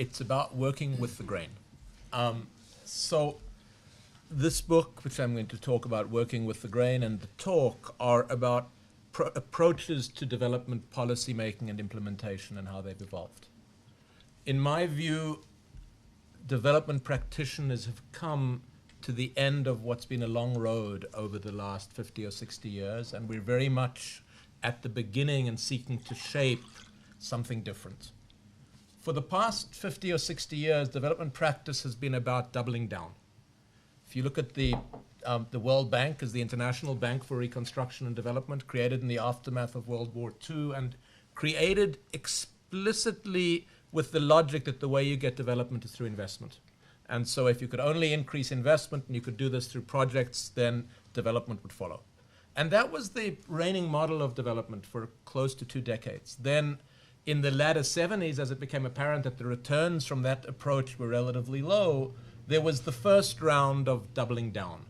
It's about working with the grain. So this book, which I'm going to talk about, Working with the Grain, and the talk are about approaches to development policy making and implementation and how they've evolved. In my view, development practitioners have come to the end of what's been a long road over the last 50 or 60 years, and we're very much at the beginning and seeking to shape something different. For the past 50 or 60 years, development practice has been about doubling down. If you look at the World Bank as the International Bank for Reconstruction and Development, created in the aftermath of World War II and created explicitly with the logic that the way you get development is through investment. And so if you could only increase investment and you could do this through projects, then development would follow. And that was the reigning model of development for close to 2 decades. Then in the latter 70s, as it became apparent that the returns from that approach were relatively low, there was the first round of doubling down.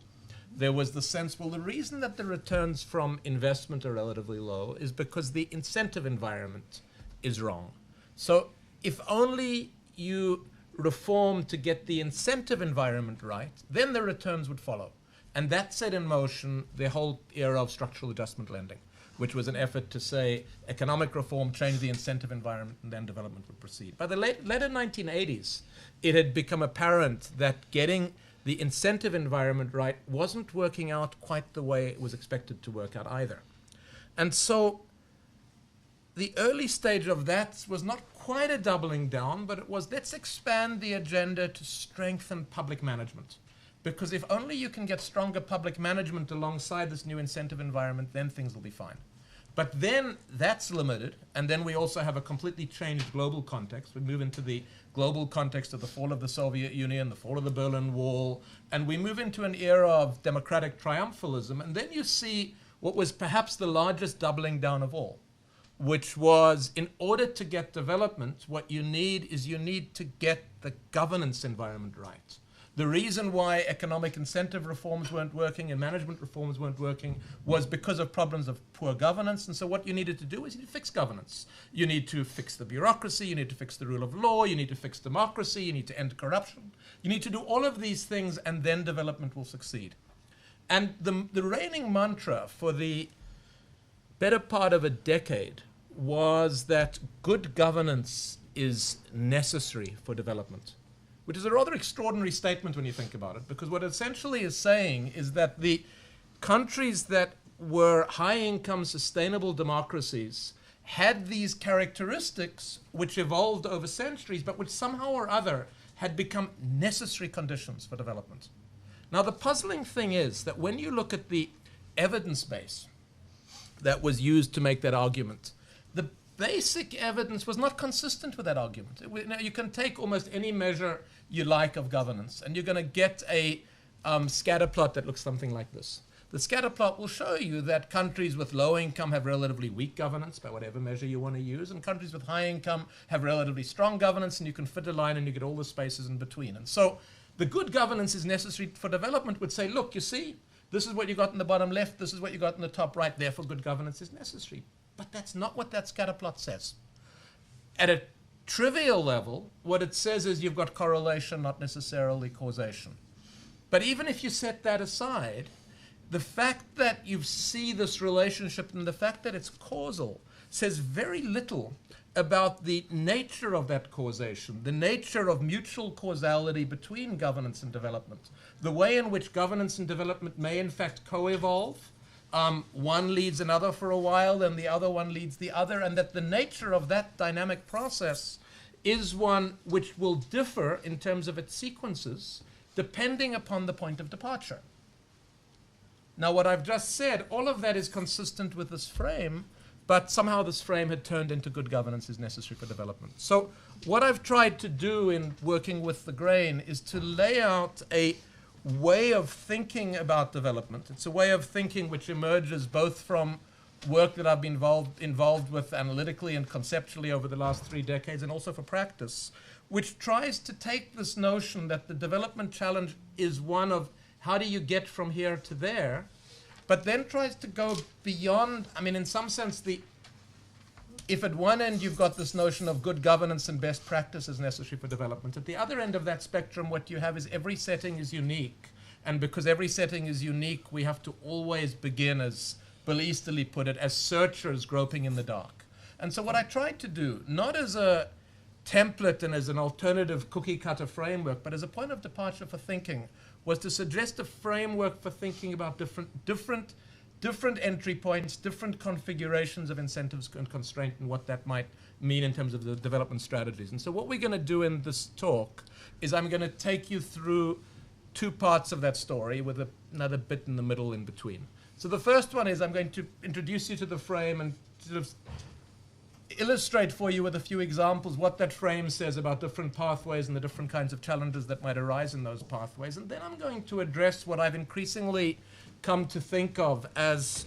There was the sense, well, the reason that the returns from investment are relatively low is because the incentive environment is wrong. So if only you reform to get the incentive environment right, then the returns would follow. And that set in motion the whole era of structural adjustment lending, which was an effort to say economic reform, change the incentive environment, and then development would proceed. By the later 1980s, it had become apparent that getting the incentive environment right wasn't working out quite the way it was expected to work out either. And so the early stage of that was not quite a doubling down, but it was, let's expand the agenda to strengthen public management. Because if only you can get stronger public management alongside this new incentive environment, then things will be fine. But then that's limited, and then we also have a completely changed global context. We move into the global context of the fall of the Soviet Union, the fall of the Berlin Wall, and we move into an era of democratic triumphalism, and then you see what was perhaps the largest doubling down of all, which was, in order to get development, what you need is you need to get the governance environment right. The reason why economic incentive reforms weren't working and management reforms weren't working was because of problems of poor governance. And so what you needed to do is you need to fix governance. You need to fix the bureaucracy, you need to fix the rule of law, you need to fix democracy, you need to end corruption. You need to do all of these things, and then development will succeed. And the reigning mantra for the better part of a decade was that good governance is necessary for development, which is a rather extraordinary statement when you think about it, because what it essentially is saying is that the countries that were high-income, sustainable democracies had these characteristics which evolved over centuries, but which somehow or other had become necessary conditions for development. Now, the puzzling thing is that when you look at the evidence base that was used to make that argument, the basic evidence was not consistent with that argument. Now, you can take almost any measure you like of governance, and you're going to get a scatter plot that looks something like this. The scatter plot will show you that countries with low income have relatively weak governance by whatever measure you want to use, and countries with high income have relatively strong governance, and you can fit a line and you get all the spaces in between. And so the good governance is necessary for development would say, look, you see, this is what you got in the bottom left, this is what you got in the top right, therefore good governance is necessary. But that's not what that scatter plot says. At a trivial level, what it says is you've got correlation, not necessarily causation. But even if you set that aside, the fact that you see this relationship and the fact that it's causal says very little about the nature of that causation, the nature of mutual causality between governance and development, the way in which governance and development may in fact co-evolve. One leads another for a while, then the other one leads the other, and that the nature of that dynamic process is one which will differ in terms of its sequences depending upon the point of departure. Now, what I've just said, all of that is consistent with this frame, but somehow this frame had turned into good governance is necessary for development. So what I've tried to do in working with the grain is to lay out a way of thinking about development. It's a way of thinking which emerges both from work that I've been involved with analytically and conceptually over the last 3 decades, and also for practice, which tries to take this notion that the development challenge is one of how do you get from here to there, but then tries to go beyond. I mean, in some sense, the if at one end you've got this notion of good governance and best practices necessary for development, at the other end of that spectrum, what you have is every setting is unique. And because every setting is unique, we have to always begin, as Bill Easterly put it, as searchers groping in the dark. And so what I tried to do, not as a template and as an alternative cookie-cutter framework, but as a point of departure for thinking, was to suggest a framework for thinking about different entry points, different configurations of incentives and constraint, and what that might mean in terms of the development strategies. And so what we're going to do in this talk is I'm going to take you through two parts of that story with another bit in the middle in between. So the first one is I'm going to introduce you to the frame and sort of illustrate for you with a few examples what that frame says about different pathways and the different kinds of challenges that might arise in those pathways. And then I'm going to address what I've increasingly come to think of as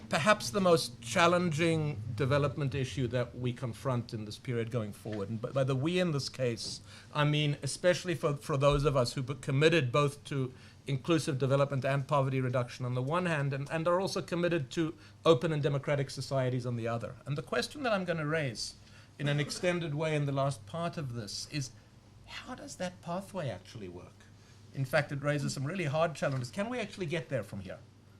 perhaps the most challenging development issue that we confront in this period going forward. And by the we in this case, I mean especially for those of us who are committed both to inclusive development and poverty reduction on the one hand, and are also committed to open and democratic societies on the other. And the question that I'm going to raise in an extended way in the last part of this is, how does that pathway actually work? In fact, it raises some really hard challenges. Can we actually get there from here?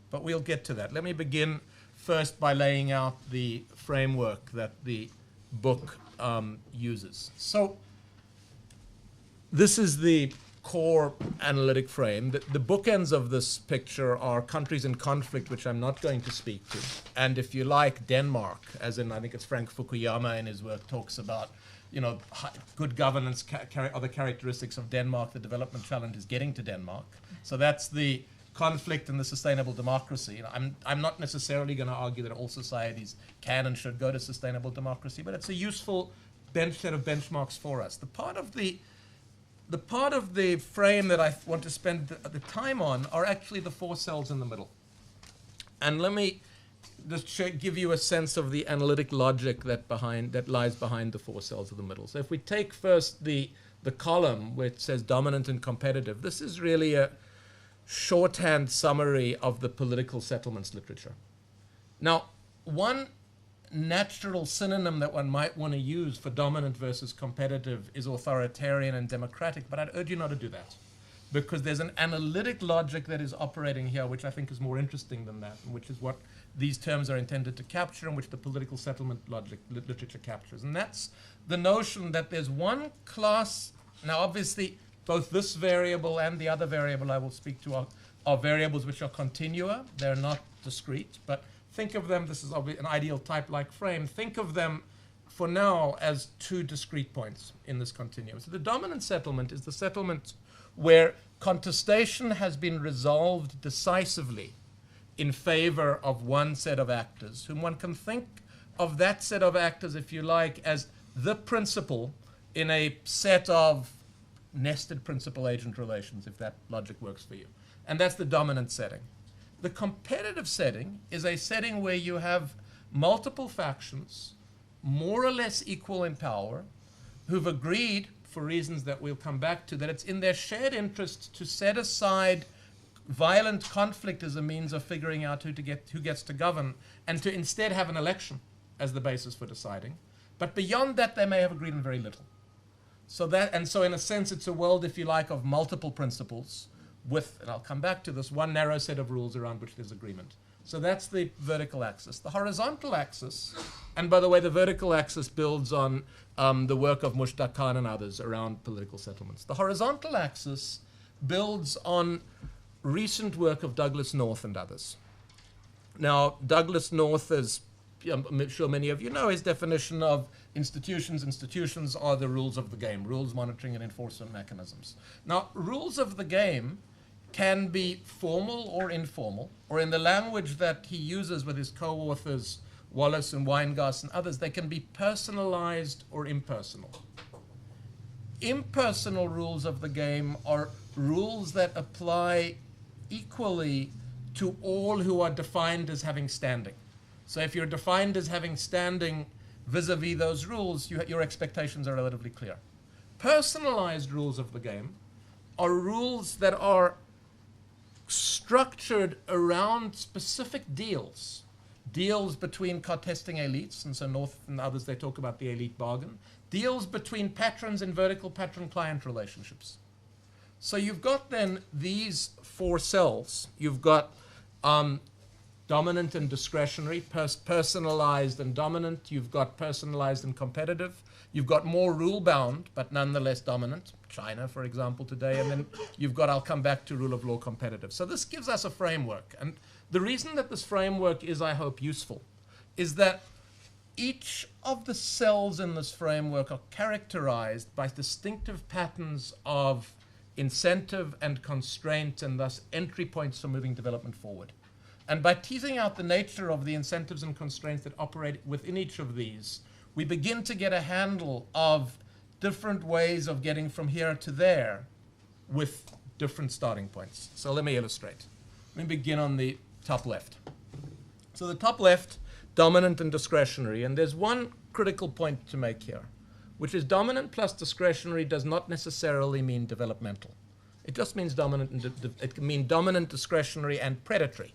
But we'll get to that. Let me begin first by laying out the framework that the book uses. So this is the core analytic frame. The bookends of this picture are countries in conflict, which I'm not going to speak to. And if you like, Denmark, as in I think it's Frank Fukuyama in his work talks about, you know, good governance are the characteristics of Denmark. The development challenge is getting to Denmark. So that's the conflict and the sustainable democracy. I'm not necessarily going to argue that all societies can and should go to sustainable democracy, but it's a useful set of benchmarks for us. The part of the frame that I want to spend the time on are actually the four cells in the middle. And let me just give you a sense of the analytic logic that lies behind the four cells of the middle. So if we take first the column which says dominant and competitive, this is really a shorthand summary of the political settlements literature. Now, one natural synonym that one might want to use for dominant versus competitive is authoritarian and democratic, but I'd urge you not to do that, because there's an analytic logic that is operating here which I think is more interesting than that, and which is what these terms are intended to capture and which the political settlement logic literature captures. And that's the notion that there's one class. Now obviously both this variable and the other variable I will speak to are variables which are continua. They're not discrete, but think of them, this is an ideal type-like frame, think of them for now as two discrete points in this continuum. So the dominant settlement is the settlement where contestation has been resolved decisively in favor of one set of actors, whom one can think of that set of actors, if you like, as the principal in a set of nested principal-agent relations, if that logic works for you. And that's the dominant setting. The competitive setting is a setting where you have multiple factions, more or less equal in power, who've agreed, for reasons that we'll come back to, that it's in their shared interest to set aside violent conflict as a means of figuring out who gets to govern, and to instead have an election as the basis for deciding. But beyond that, they may have agreed on very little. So in a sense, it's a world, if you like, of multiple principles with, and I'll come back to this, one narrow set of rules around which there's agreement. So that's the vertical axis. The horizontal axis, and by the way, the vertical axis builds on the work of Mushtaq Khan and others around political settlements. The horizontal axis builds on recent work of Douglas North and others. Now, Douglas North, as I'm sure many of you know, his definition of institutions. Institutions are the rules of the game, rules, monitoring, and enforcement mechanisms. Now, rules of the game can be formal or informal, or in the language that he uses with his co-authors, Wallace and Weingast and others, they can be personalized or impersonal. Impersonal rules of the game are rules that apply equally to all who are defined as having standing. So if you're defined as having standing vis-a-vis those rules, your expectations are relatively clear. Personalized rules of the game are rules that are structured around specific deals deals between contesting elites, and so North and others, they talk about the elite bargain, deals between patrons in vertical patron-client relationships. So you've got then these four cells. You've got dominant and discretionary, personalized and dominant. You've got personalized and competitive. You've got more rule-bound, but nonetheless dominant. China, for example, today. And then you've got, I'll come back to rule of law competitive. So this gives us a framework. And the reason that this framework is, I hope, useful is that each of the cells in this framework are characterized by distinctive patterns of incentive and constraint, and thus entry points for moving development forward. And by teasing out the nature of the incentives and constraints that operate within each of these, we begin to get a handle of different ways of getting from here to there with different starting points. So let me illustrate. Let me begin on the top left. So the top left, dominant and discretionary, and there's one critical point to make here, which is dominant plus discretionary does not necessarily mean developmental. It just means dominant, and it can mean dominant, discretionary, and predatory,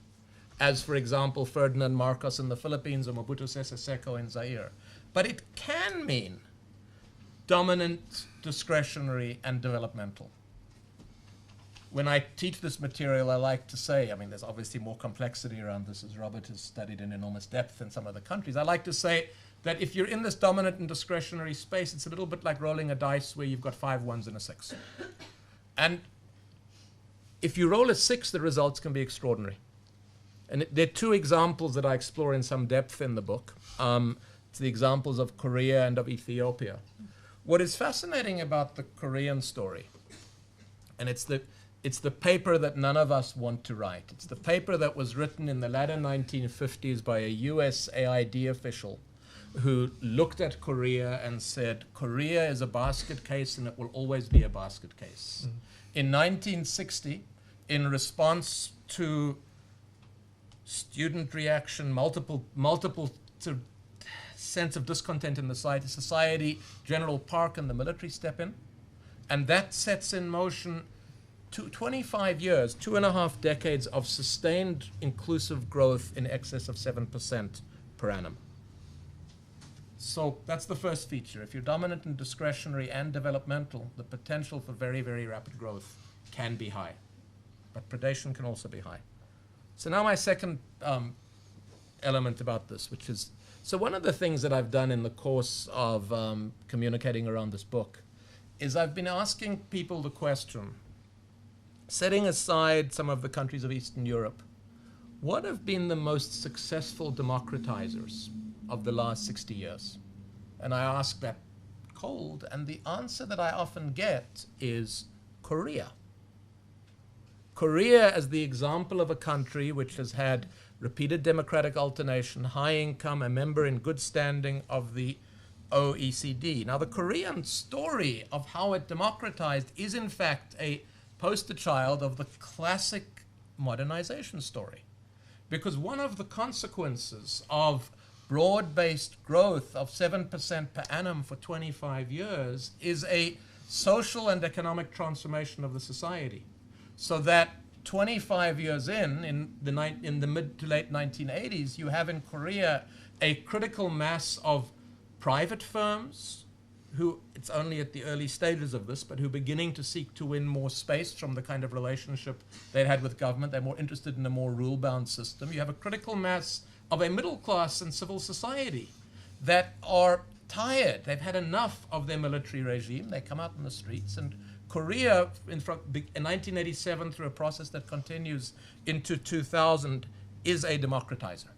as, for example, Ferdinand Marcos in the Philippines or Mobutu Sese Seko in Zaire. But it can mean dominant, discretionary, and developmental. When I teach this material, I like to say, I mean, there's obviously more complexity around this, as Robert has studied in enormous depth in some other countries. I like to say that if you're in this dominant and discretionary space, it's a little bit like rolling a dice where you've got 5 ones and a 6. And if you roll a 6, the results can be extraordinary. And there are 2 examples that I explore in some depth in the book. It's the examples of Korea and of Ethiopia. What is fascinating about the Korean story, and it's the paper that none of us want to write. It's the paper that was written in the latter 1950s by a US AID official who looked at Korea and said, Korea is a basket case and it will always be a basket case. Mm-hmm. In 1960, in response to student reaction, multiple sort of sense of discontent in the society, General Park and the military step in, and that sets in motion 25 years, 2.5 decades of sustained inclusive growth in excess of 7% per annum. So that's the first feature. If you're dominant and discretionary and developmental, the potential for very, very rapid growth can be high. But predation can also be high. So now my second element about this, which is, so one of the things that I've done in the course of communicating around this book is I've been asking people the question, setting aside some of the countries of Eastern Europe, what have been the most successful democratizers of the last 60 years? And I ask that cold, and the answer that I often get is Korea. Korea as the example of a country which has had repeated democratic alternation, high income, a member in good standing of the OECD. Now, the Korean story of how it democratized is, in fact, a poster child of the classic modernization story. Because one of the consequences of broad-based growth of 7% per annum for 25 years is a social and economic transformation of the society. So that 25 years in the mid to late 1980s, you have in Korea a critical mass of private firms who, it's only at the early stages of this, but who are beginning to seek to win more space from the kind of relationship they'd had with government. They're more interested in a more rule-bound system. You have a critical mass of a middle class and civil society that are tired. They've had enough of their military regime. They come out in the streets, and Korea, in 1987, through a process that continues into 2000, is a democratizer.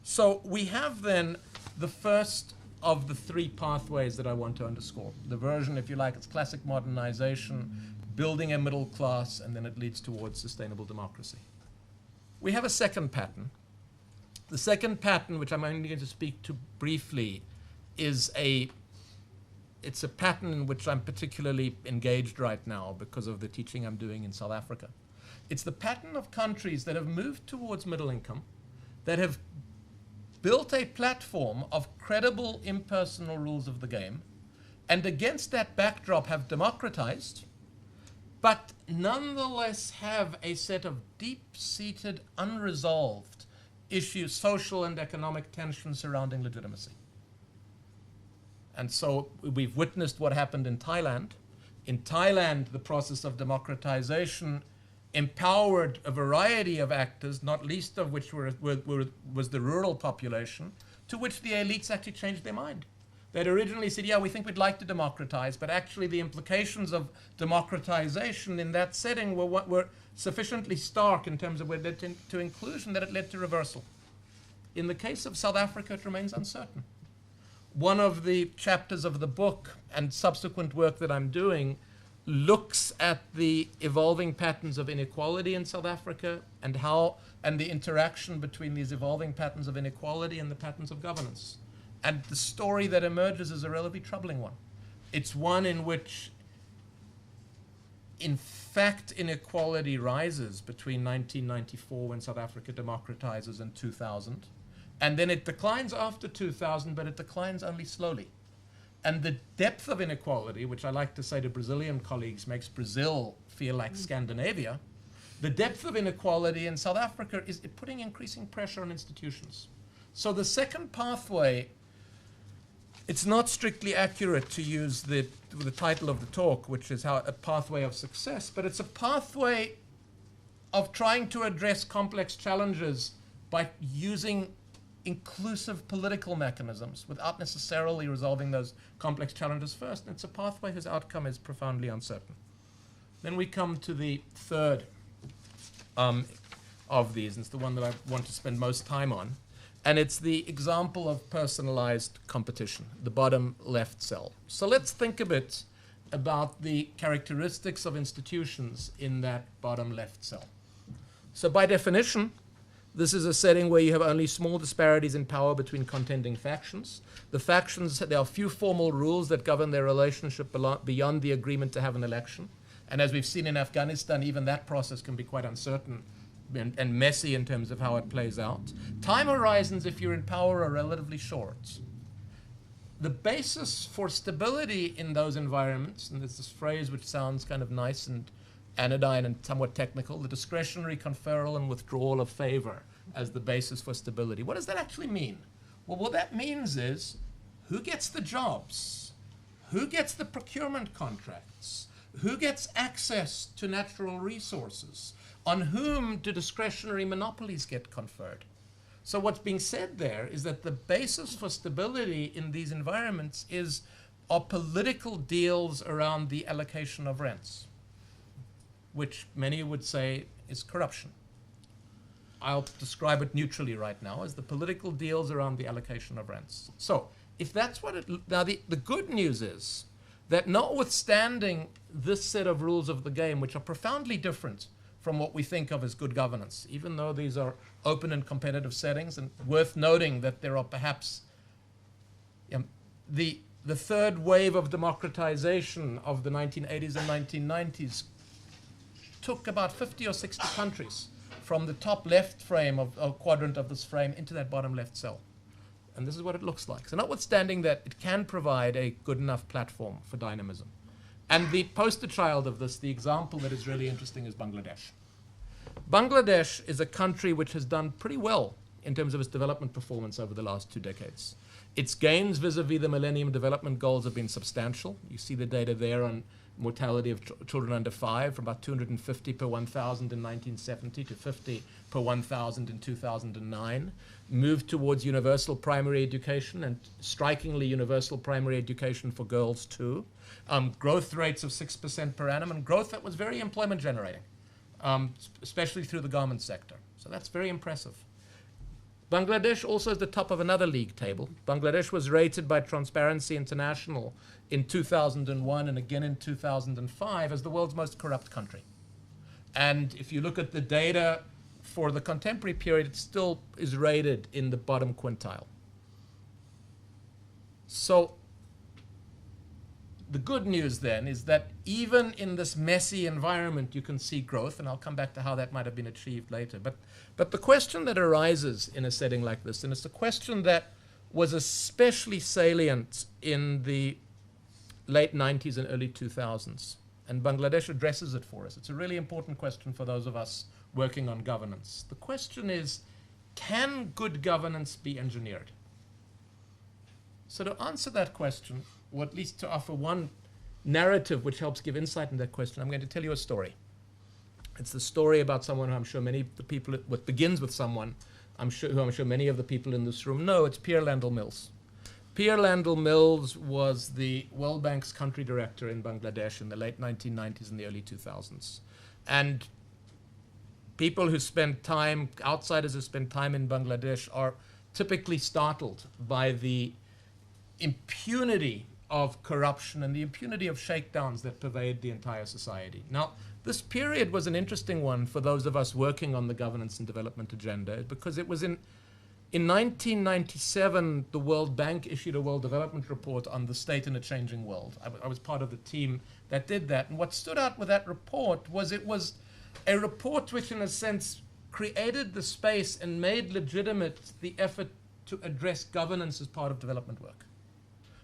So we have then the first of the 3 pathways that I want to underscore. The version, if you like, it's classic modernization, building a middle class, and then it leads towards sustainable democracy. We have a second pattern. The second pattern, which I'm only going to speak to briefly, is it's a pattern in which I'm particularly engaged right now because of the teaching I'm doing in South Africa. It's the pattern of countries that have moved towards middle income, that have built a platform of credible impersonal rules of the game, and against that backdrop have democratized, but nonetheless have a set of deep-seated, unresolved issues, social and economic tensions surrounding legitimacy. And so we've witnessed what happened in Thailand. In Thailand, the process of democratization empowered a variety of actors, not least of which was the rural population, to which the elites actually changed their mind. They'd originally said, yeah, we think we'd like to democratize, but actually the implications of democratization in that setting were sufficiently stark in terms of what led to inclusion that it led to reversal. In the case of South Africa, it remains uncertain. One of the chapters of the book and subsequent work that I'm doing looks at the evolving patterns of inequality in South Africa and the interaction between these evolving patterns of inequality and the patterns of governance. And the story that emerges is a relatively troubling one. It's one in which, in fact, inequality rises between 1994, when South Africa democratizes, and 2000. And then it declines after 2000, but it declines only slowly. And the depth of inequality, which I like to say to Brazilian colleagues, makes Brazil feel like Scandinavia. The depth of inequality in South Africa is putting increasing pressure on institutions. So the second pathway, it's not strictly accurate to use the title of the talk, which is a pathway of success, but it's a pathway of trying to address complex challenges by using inclusive political mechanisms without necessarily resolving those complex challenges first. And it's a pathway whose outcome is profoundly uncertain. Then we come to the third of these, and it's the one that I want to spend most time on. And it's the example of personalized competition, the bottom left cell. So let's think a bit about the characteristics of institutions in that bottom left cell. So by definition, this is a setting where you have only small disparities in power between contending factions. The factions, there are few formal rules that govern their relationship beyond the agreement to have an election. And as we've seen in Afghanistan, even that process can be quite uncertain and messy in terms of how it plays out. Time horizons, if you're in power, are relatively short. The basis for stability in those environments, and there's this phrase which sounds kind of nice and anodyne and somewhat technical, the discretionary conferral and withdrawal of favor as the basis for stability. What does that actually mean? Well, what that means is who gets the jobs? Who gets the procurement contracts? Who gets access to natural resources? On whom do discretionary monopolies get conferred? So what's being said there is that the basis for stability in these environments are political deals around the allocation of rents, which many would say is corruption. I'll describe it neutrally right now as the political deals around the allocation of rents. So if that's what it, now the good news is that notwithstanding this set of rules of the game, which are profoundly different from what we think of as good governance, even though these are open and competitive settings, and worth noting that there are perhaps the third wave of democratization of the 1980s and 1990s took about 50 or 60 countries from the top left frame of quadrant of this frame into that bottom left cell. And this is what it looks like. So notwithstanding that, it can provide a good enough platform for dynamism. And the poster child of this, the example that is really interesting, is Bangladesh. Bangladesh is a country which has done pretty well in terms of its development performance over the last 2 decades. Its gains vis-a-vis the Millennium Development Goals have been substantial. You see the data there on mortality of children under 5 from about 250 per 1,000 in 1970 to 50 per 1,000 in 2009. Moved towards universal primary education, and strikingly universal primary education for girls too. Growth rates of 6% per annum, and growth that was very employment generating, especially through the garment sector. So that's very impressive. Bangladesh also is the top of another league table. Bangladesh was rated by Transparency International in 2001 and again in 2005 as the world's most corrupt country. And if you look at the data for the contemporary period, it still is rated in the bottom quintile. So the good news then is that even in this messy environment, you can see growth, and I'll come back to how that might have been achieved later. But the question that arises in a setting like this, and it's a question that was especially salient in the late 90s and early 2000s, and Bangladesh addresses it for us. It's a really important question for those of us working on governance. The question is can good governance be engineered? So to answer that question, or at least to offer one narrative which helps give insight in that question, I'm going to tell you a story. It's the story about someone who I'm sure many of the people, what begins with someone who I'm sure many of the people in this room know. It's Pierre Landell Mills. Pierre Landell Mills was the World Bank's country director in Bangladesh in the late 1990s and the early 2000s. And people who spend time, outsiders who spend time in Bangladesh, are typically startled by the impunity of corruption and the impunity of shakedowns that pervade the entire society. Now, this period was an interesting one for those of us working on the governance and development agenda, because it was in 1997, the World Bank issued a World Development Report on the state in a changing world. I was part of the team that did that. And what stood out with that report was it was a report which, in a sense, created the space and made legitimate the effort to address governance as part of development work.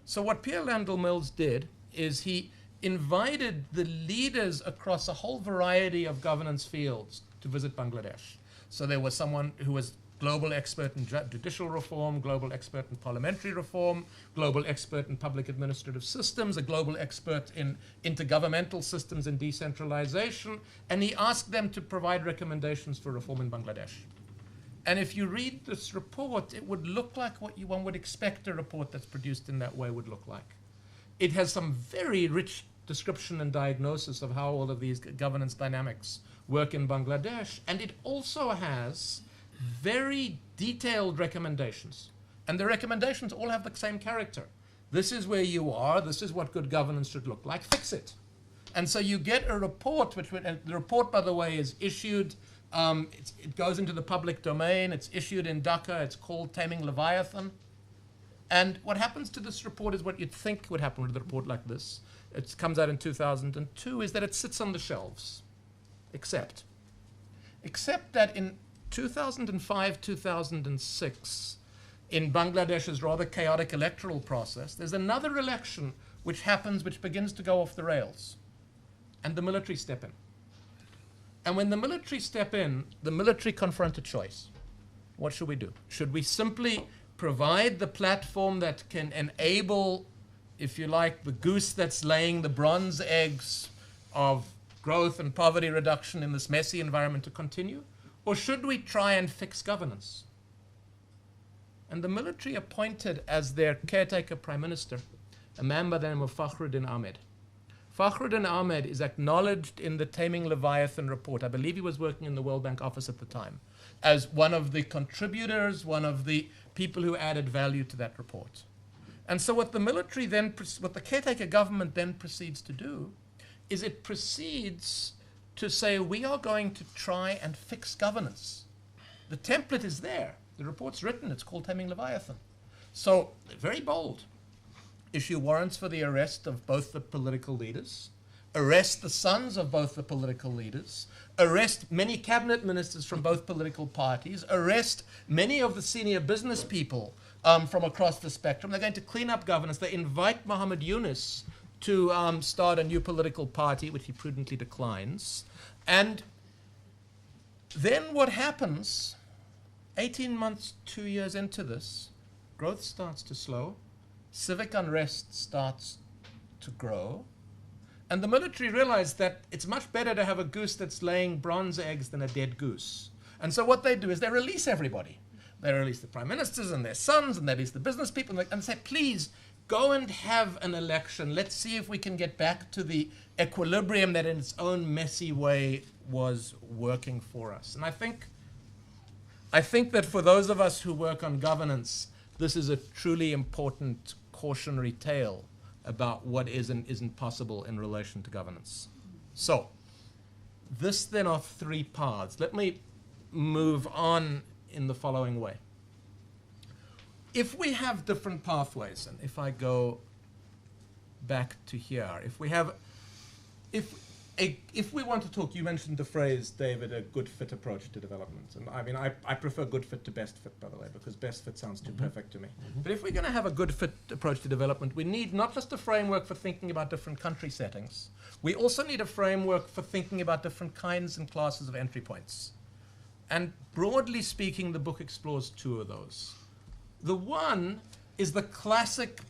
So what Pierre Landell Mills did is he invited the leaders across a whole variety of governance fields to visit Bangladesh. So there was someone who was global expert in judicial reform, global expert in parliamentary reform, global expert in public administrative systems, a global expert in intergovernmental systems and decentralization, and he asked them to provide recommendations for reform in Bangladesh. And if you read this report, it would look like what one would expect a report that's produced in that way would look like. It has some very rich description and diagnosis of how all of these governance dynamics work in Bangladesh, and it also has very detailed recommendations. And the recommendations all have the same character. This is where you are, this is what good governance should look like, fix it. And so you get a report, and the report, by the way, is issued, it goes into the public domain, it's issued in Dhaka, it's called Taming Leviathan. And what happens to this report is what you'd think would happen with a report like this. It comes out in 2002, is that it sits on the shelves, except that in 2005, 2006, in Bangladesh's rather chaotic electoral process, there's another election which happens which begins to go off the rails. And the military step in. And when the military step in, the military confront a choice. What should we do? Should we simply provide the platform that can enable, if you like, the goose that's laying the bronze eggs of growth and poverty reduction in this messy environment to continue? Or should we try and fix governance? And the military appointed as their caretaker prime minister a man by the name of Fakhruddin Ahmed. Fakhruddin Ahmed is acknowledged in the Taming Leviathan report. I believe he was working in the World Bank office at the time, as one of the contributors, one of the people who added value to that report. And so what the military then, what the caretaker government then proceeds to do is it proceeds to say, we are going to try and fix governance. The template is there. The report's written. It's called Taming Leviathan. So, very bold. Issue warrants for the arrest of both the political leaders, arrest the sons of both the political leaders, arrest many cabinet ministers from both political parties, arrest many of the senior business people from across the spectrum. They're going to clean up governance. They invite Muhammad Yunus to start a new political party, which he prudently declines. And then what happens, 18 months, 2 years into this, growth starts to slow, civic unrest starts to grow, and the military realized that it's much better to have a goose that's laying bronze eggs than a dead goose. And so what they do is they release everybody. They release the prime ministers and their sons, and they release the business people, and say, please, go and have an election. Let's see if we can get back to the equilibrium that in its own messy way was working for us. And I think that for those of us who work on governance, this is a truly important cautionary tale about what is and isn't possible in relation to governance. So, this then are three paths. Let me move on in the following way. If we have different pathways, and if I go back to here, if we want to talk, you mentioned the phrase, David, a good fit approach to development. And I mean, I prefer good fit to best fit, by the way, because best fit sounds too perfect to me. But if we're going to have a good fit approach to development, we need not just a framework for thinking about different country settings. We also need a framework for thinking about different kinds and classes of entry points. And broadly speaking, the book explores two of those. The one is the classic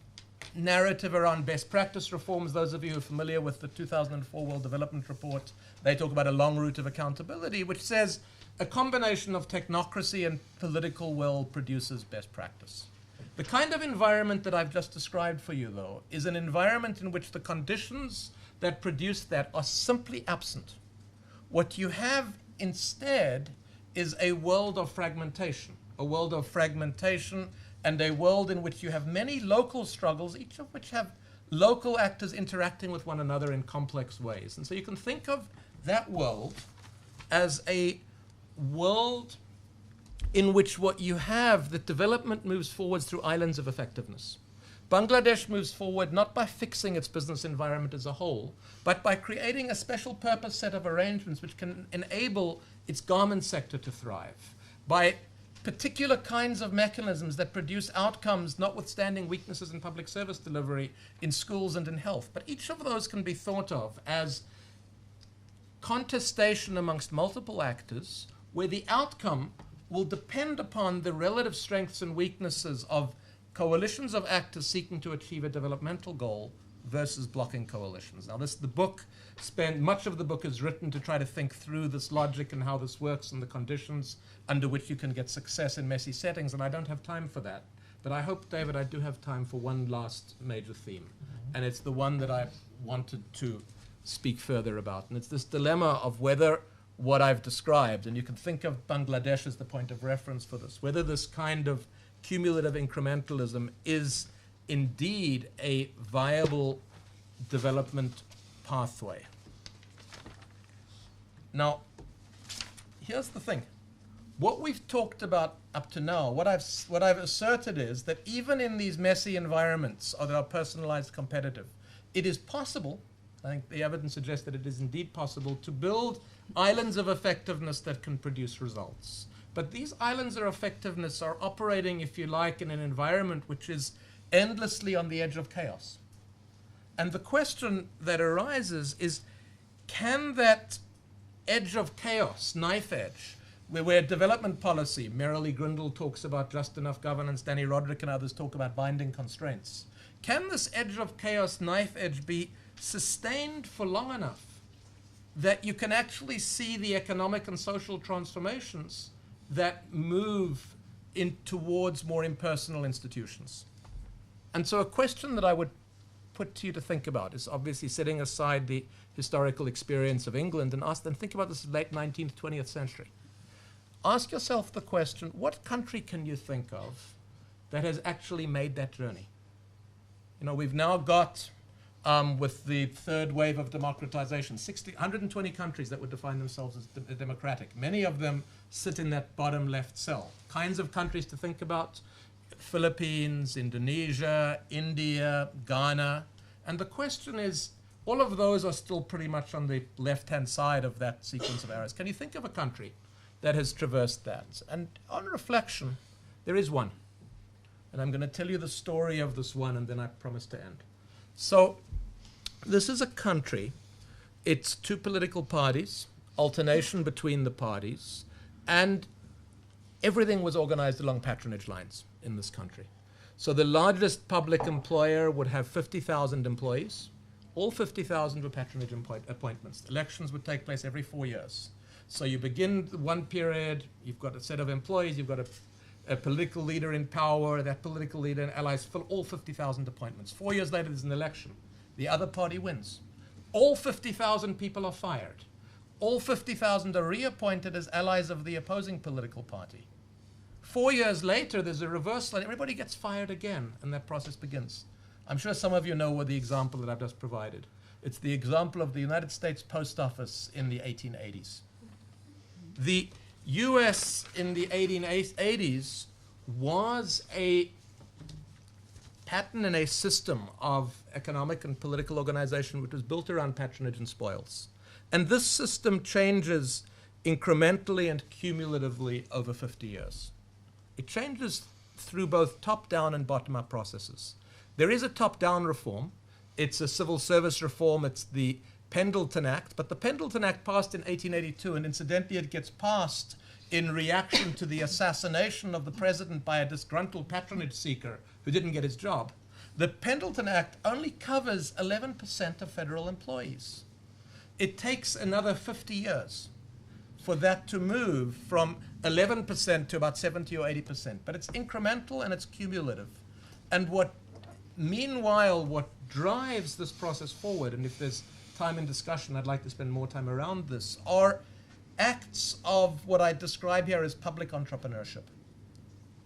narrative around best practice reforms. Those of you who are familiar with the 2004 World Development Report, they talk about a long route of accountability, which says a combination of technocracy and political will produces best practice. The kind of environment that I've just described for you, though, is an environment in which the conditions that produce that are simply absent. What you have instead is a world of fragmentation, and a world in which you have many local struggles, each of which have local actors interacting with one another in complex ways. And so you can think of that world as a world in which what you have, that development moves forwards through islands of effectiveness. Bangladesh moves forward not by fixing its business environment as a whole, but by creating a special purpose set of arrangements which can enable its garment sector to thrive, by particular kinds of mechanisms that produce outcomes notwithstanding weaknesses in public service delivery in schools and in health. But each of those can be thought of as contestation amongst multiple actors, where the outcome will depend upon the relative strengths and weaknesses of coalitions of actors seeking to achieve a developmental goal versus blocking coalitions. Now, much of the book is written to try to think through this logic and how this works and the conditions under which you can get success in messy settings, and I don't have time for that. But I hope, David, I do have time for one last major theme, and it's the one that I wanted to speak further about, and it's this dilemma of whether what I've described, and you can think of Bangladesh as the point of reference for this, whether this kind of cumulative incrementalism is indeed a viable development pathway. Now, here's the thing. What we've talked about up to now, what I've asserted is that even in these messy environments that are personalized competitive, it is possible, I think the evidence suggests that it is indeed possible, to build islands of effectiveness that can produce results. But these islands of effectiveness are operating, if you like, in an environment which is endlessly on the edge of chaos. And the question that arises is, can that edge of chaos, knife edge, where development policy, Merrilee Grindle talks about just enough governance, Danny Roderick and others talk about binding constraints, can this edge of chaos, knife edge, be sustained for long enough that you can actually see the economic and social transformations that move towards more impersonal institutions? And so a question that I would put to you to think about is obviously setting aside the historical experience of England and think about this late 19th, 20th century. Ask yourself the question, what country can you think of that has actually made that journey? You know, we've now got, with the third wave of democratization, 120 countries that would define themselves as democratic. Many of them sit in that bottom left cell. Kinds of countries to think about: Philippines, Indonesia, India, Ghana. And the question is, all of those are still pretty much on the left-hand side of that sequence of arrows. Can you think of a country that has traversed that? And on reflection, there is one. And I'm going to tell you the story of this one, and then I promise to end. So this is a country. It's two political parties, alternation between the parties, and everything was organized along patronage lines in this country. So the largest public employer would have 50,000 employees. All 50,000 were patronage appointments. Elections would take place every 4 years. So you begin one period, you've got a set of employees, you've got a political leader in power, that political leader and allies fill all 50,000 appointments. 4 years later, there's an election. The other party wins. All 50,000 people are fired. All 50,000 are reappointed as allies of the opposing political party. 4 years later, there's a reversal, and everybody gets fired again, and that process begins. I'm sure some of you know what the example that I've just provided. It's the example of the United States Post Office in the 1880s. The US in the 1880s was a pattern and a system of economic and political organization which was built around patronage and spoils. And this system changes incrementally and cumulatively over 50 years. It changes through both top-down and bottom-up processes. There is a top-down reform. It's a civil service reform. It's the Pendleton Act, but the Pendleton Act passed in 1882, and incidentally it gets passed in reaction to the assassination of the president by a disgruntled patronage seeker who didn't get his job. The Pendleton Act only covers 11% of federal employees. It takes another 50 years for that to move from 11% to about 70 or 80%. But it's incremental and it's cumulative. And meanwhile, what drives this process forward, and if there's time in discussion, I'd like to spend more time around this, are acts of what I describe here as public entrepreneurship.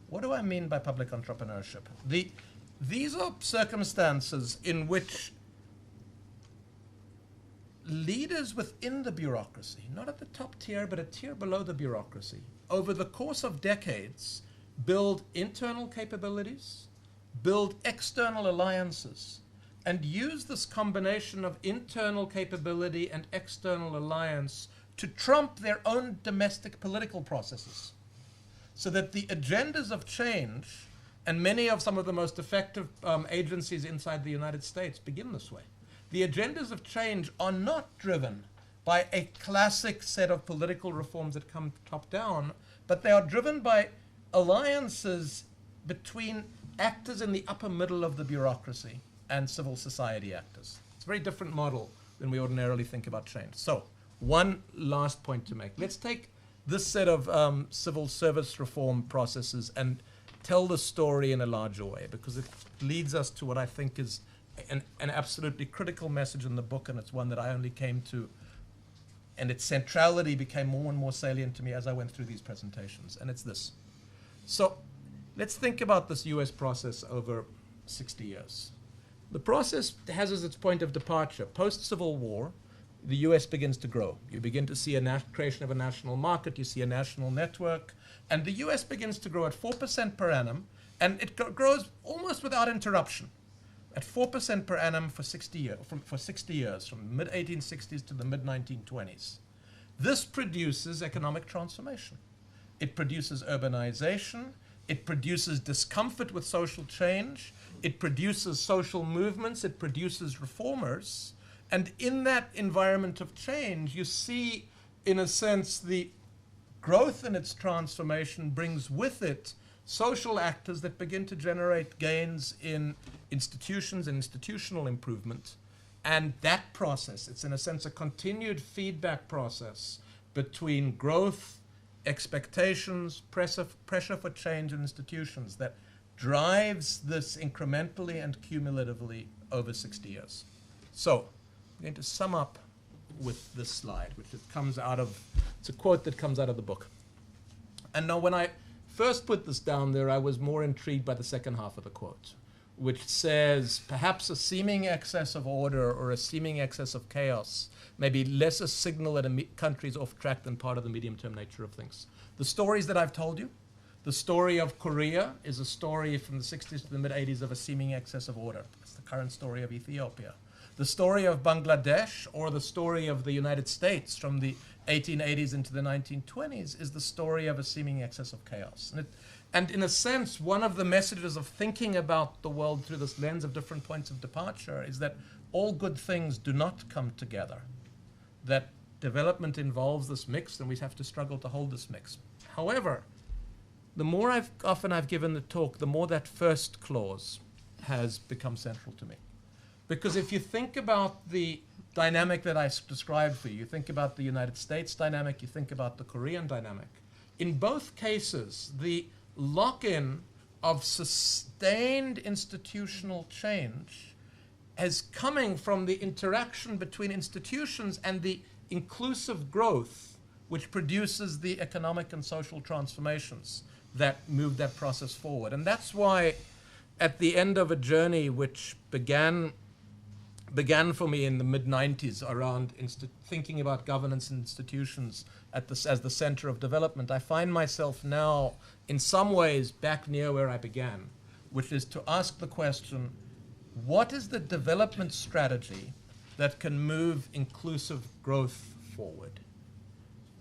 What do I mean by public entrepreneurship? These are circumstances in which leaders within the bureaucracy, not at the top tier, but a tier below the bureaucracy, over the course of decades, build internal capabilities, build external alliances, and use this combination of internal capability and external alliance to trump their own domestic political processes. So that the agendas of change, and many of some of the most effective agencies inside the United States begin this way. The agendas of change are not driven by a classic set of political reforms that come top down, but they are driven by alliances between actors in the upper middle of the bureaucracy and civil society actors. It's a very different model than we ordinarily think about change. So, one last point to make. Let's take this set of civil service reform processes and tell the story in a larger way, because it leads us to what I think is an absolutely critical message in the book, and it's one that I only came to, and its centrality became more and more salient to me as I went through these presentations, and it's this. So let's think about this US process over 60 years. The process has as its point of departure, post-Civil War, the US begins to grow. You begin to see a creation of a national market, you see a national network, and the US begins to grow at 4% per annum, and it grows almost without interruption, at 4% per annum for 60 years, from the mid-1860s to the mid-1920s. This produces economic transformation. It produces urbanization, it produces discomfort with social change, it produces social movements, it produces reformers, and in that environment of change, you see, in a sense, the growth in its transformation brings with it social actors that begin to generate gains in institutions and institutional improvement. And that process, it's in a sense a continued feedback process between growth, expectations, pressure for change in institutions that drives this incrementally and cumulatively over 60 years. So, I'm going to sum up with this slide, which comes out of, it's a quote that comes out of the book. And now when I first put this down there, I was more intrigued by the second half of the quote, which says, perhaps a seeming excess of order or a seeming excess of chaos may be less a signal that a country is off track than part of the medium-term nature of things. The stories that I've told you, the story of Korea is a story from the 60s to the mid-80s of a seeming excess of order. It's the current story of Ethiopia. The story of Bangladesh, or the story of the United States from the 1880s into the 1920s, is the story of a seeming excess of chaos. And in a sense, one of the messages of thinking about the world through this lens of different points of departure is that all good things do not come together, that development involves this mix, and we have to struggle to hold this mix. However, the more often I've given the talk, the more that first clause has become central to me. Because if you think about the dynamic that I described for you, you think about the United States dynamic, you think about the Korean dynamic. In both cases, the lock-in of sustained institutional change is coming from the interaction between institutions and the inclusive growth which produces the economic and social transformations that move that process forward. And that's why at the end of a journey which began for me in the mid-90s around thinking about governance and institutions as the center of development, I find myself now in some ways back near where I began, which is to ask the question, what is the development strategy that can move inclusive growth forward?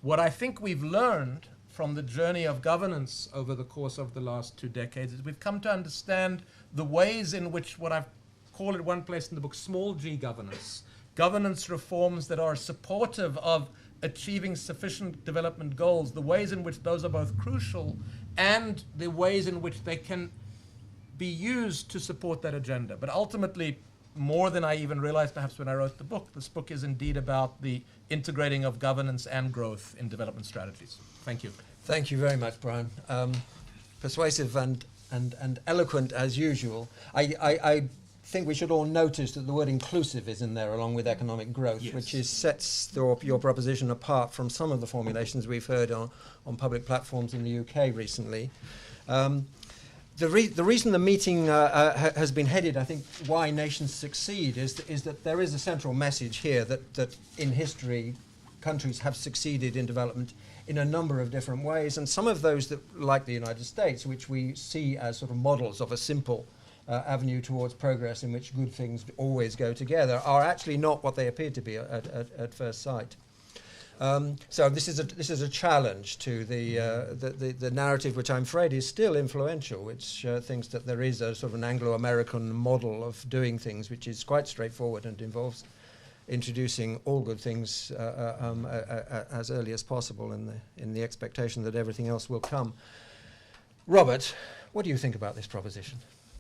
What I think we've learned from the journey of governance over the course of the last 2 decades is we've come to understand the ways in which what I've called at one place in the book small g governance governance reforms that are supportive of achieving sufficient development goals, the ways in which those are both crucial and the ways in which they can be used to support that agenda. But ultimately, more than I even realized perhaps when I wrote the book, this book is indeed about the integrating of governance and growth in development strategies. Thank you. Thank you very much, Brian. Persuasive and eloquent as usual. I think we should all notice that the word inclusive is in there along with economic growth, Yes. which sets your proposition apart from some of the formulations we've heard on public platforms in the UK recently. The reason the meeting has been headed, I think, why nations succeed is that there is a central message here that in history countries have succeeded in development in a number of different ways, and some of those that, like the United States, which we see as sort of models of a simple avenue towards progress in which good things always go together, are actually not what they appear to be at first sight. So this is a challenge to the narrative, which I'm afraid is still influential, which thinks that there is a sort of an Anglo-American model of doing things, which is quite straightforward and involves introducing all good things as early as possible in the expectation that everything else will come. Robert, what do you think about this proposition?